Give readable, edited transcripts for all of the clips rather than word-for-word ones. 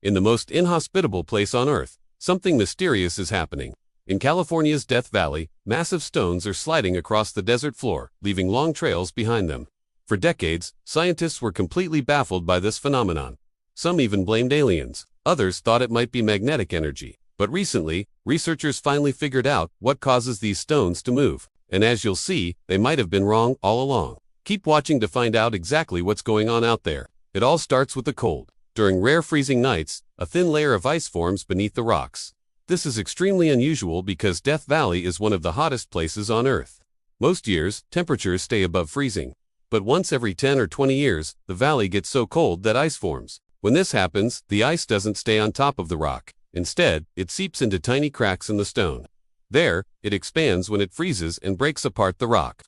In the most inhospitable place on Earth, something mysterious is happening. In California's Death Valley, massive stones are sliding across the desert floor, leaving long trails behind them. For decades, scientists were completely baffled by this phenomenon. Some even blamed aliens. Others thought it might be magnetic energy. But recently, researchers finally figured out what causes these stones to move. And as you'll see, they might have been wrong all along. Keep watching to find out exactly what's going on out there. It all starts with the cold. During rare freezing nights, a thin layer of ice forms beneath the rocks. This is extremely unusual because Death Valley is one of the hottest places on Earth. Most years, temperatures stay above freezing. But once every 10 or 20 years, the valley gets so cold that ice forms. When this happens, the ice doesn't stay on top of the rock. Instead, it seeps into tiny cracks in the stone. There, it expands when it freezes and breaks apart the rock.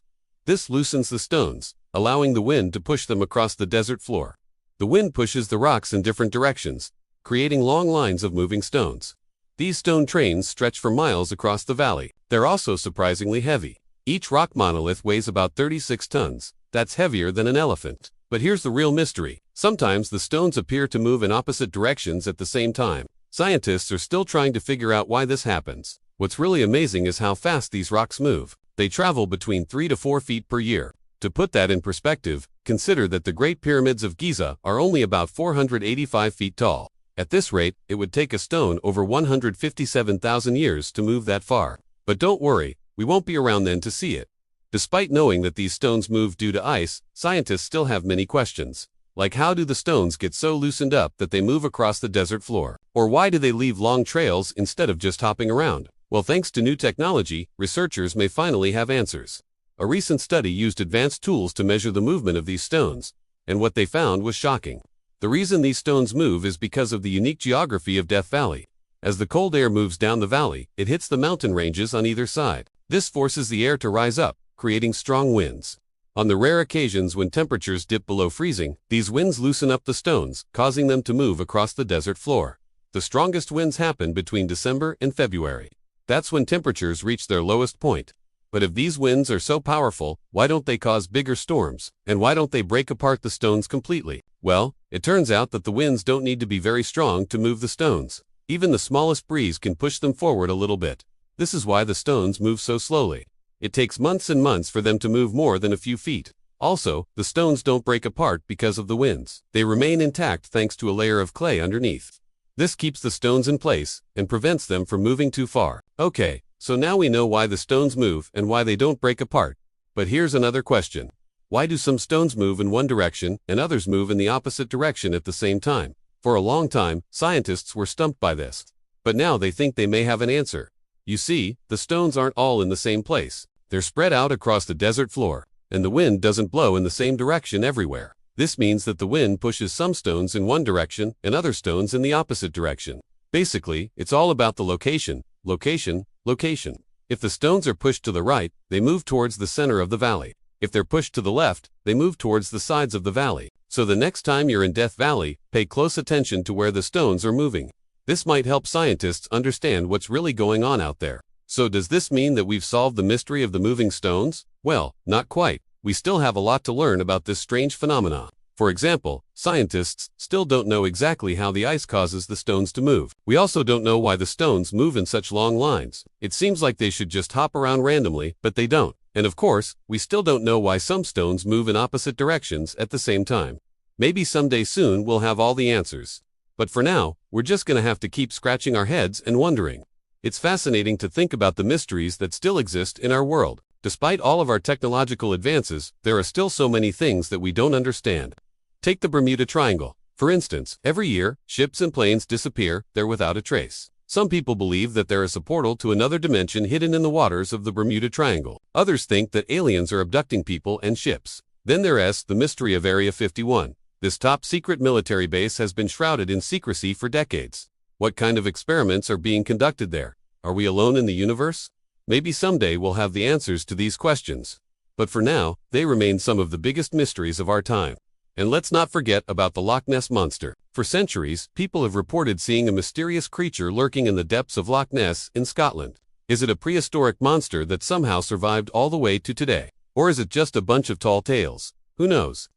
This loosens the stones, allowing the wind to push them across the desert floor. The wind pushes the rocks in different directions, creating long lines of moving stones. These stone trains stretch for miles across the valley. They're also surprisingly heavy. Each rock monolith weighs about 36 tons. That's heavier than an elephant. But here's the real mystery. Sometimes the stones appear to move in opposite directions at the same time. Scientists are still trying to figure out why this happens. What's really amazing is how fast these rocks move. They travel between 3 to 4 feet per year. To put that in perspective, consider that the Great Pyramids of Giza are only about 485 feet tall. At this rate, it would take a stone over 157,000 years to move that far. But don't worry, we won't be around then to see it. Despite knowing that these stones move due to ice, scientists still have many questions. Like, how do the stones get so loosened up that they move across the desert floor? Or why do they leave long trails instead of just hopping around? Well, thanks to new technology, researchers may finally have answers. A recent study used advanced tools to measure the movement of these stones, and what they found was shocking. The reason these stones move is because of the unique geography of Death Valley. As the cold air moves down the valley, it hits the mountain ranges on either side. This forces the air to rise up, creating strong winds. On the rare occasions when temperatures dip below freezing, these winds loosen up the stones, causing them to move across the desert floor. The strongest winds happen between December and February. That's when temperatures reach their lowest point. But if these winds are so powerful, why don't they cause bigger storms? And why don't they break apart the stones completely? Well, it turns out that the winds don't need to be very strong to move the stones. Even the smallest breeze can push them forward a little bit. This is why the stones move so slowly. It takes months and months for them to move more than a few feet. Also, the stones don't break apart because of the winds. They remain intact thanks to a layer of clay underneath. This keeps the stones in place and prevents them from moving too far. Okay, so now we know why the stones move and why they don't break apart. But here's another question. Why do some stones move in one direction and others move in the opposite direction at the same time? For a long time, scientists were stumped by this. But now they think they may have an answer. You see, the stones aren't all in the same place. They're spread out across the desert floor, and the wind doesn't blow in the same direction everywhere. This means that the wind pushes some stones in one direction and other stones in the opposite direction. Basically, it's all about the location, location, location. If the stones are pushed to the right, they move towards the center of the valley. If they're pushed to the left, they move towards the sides of the valley. So the next time you're in Death Valley, pay close attention to where the stones are moving. This might help scientists understand what's really going on out there. So does this mean that we've solved the mystery of the moving stones? Well, not quite. We still have a lot to learn about this strange phenomenon. For example, scientists still don't know exactly how the ice causes the stones to move. We also don't know why the stones move in such long lines. It seems like they should just hop around randomly, but they don't. And of course, we still don't know why some stones move in opposite directions at the same time. Maybe someday soon we'll have all the answers. But for now, we're just gonna have to keep scratching our heads and wondering. It's fascinating to think about the mysteries that still exist in our world. Despite all of our technological advances, there are still so many things that we don't understand. Take the Bermuda Triangle. For instance, every year, ships and planes disappear, they're without a trace. Some people believe that there is a portal to another dimension hidden in the waters of the Bermuda Triangle. Others think that aliens are abducting people and ships. Then there's the mystery of Area 51. This top-secret military base has been shrouded in secrecy for decades. What kind of experiments are being conducted there? Are we alone in the universe? Maybe someday we'll have the answers to these questions. But for now, they remain some of the biggest mysteries of our time. And let's not forget about the Loch Ness Monster. For centuries, people have reported seeing a mysterious creature lurking in the depths of Loch Ness in Scotland. Is it a prehistoric monster that somehow survived all the way to today? Or is it just a bunch of tall tales? Who knows?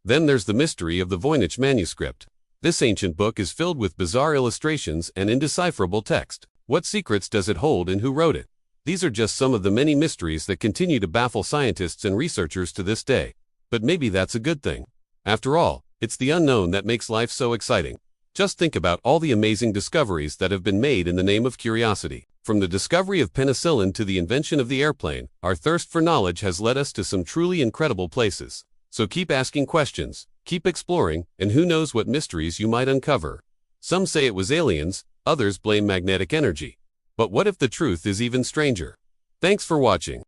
Then there's the mystery of the Voynich manuscript. This ancient book is filled with bizarre illustrations and indecipherable text. What secrets does it hold and who wrote it? These are just some of the many mysteries that continue to baffle scientists and researchers to this day. But maybe that's a good thing. After all, it's the unknown that makes life so exciting. Just think about all the amazing discoveries that have been made in the name of curiosity. From the discovery of penicillin to the invention of the airplane, our thirst for knowledge has led us to some truly incredible places. So keep asking questions, keep exploring, and who knows what mysteries you might uncover. Some say it was aliens, others blame magnetic energy. But what if the truth is even stranger? Thanks for watching.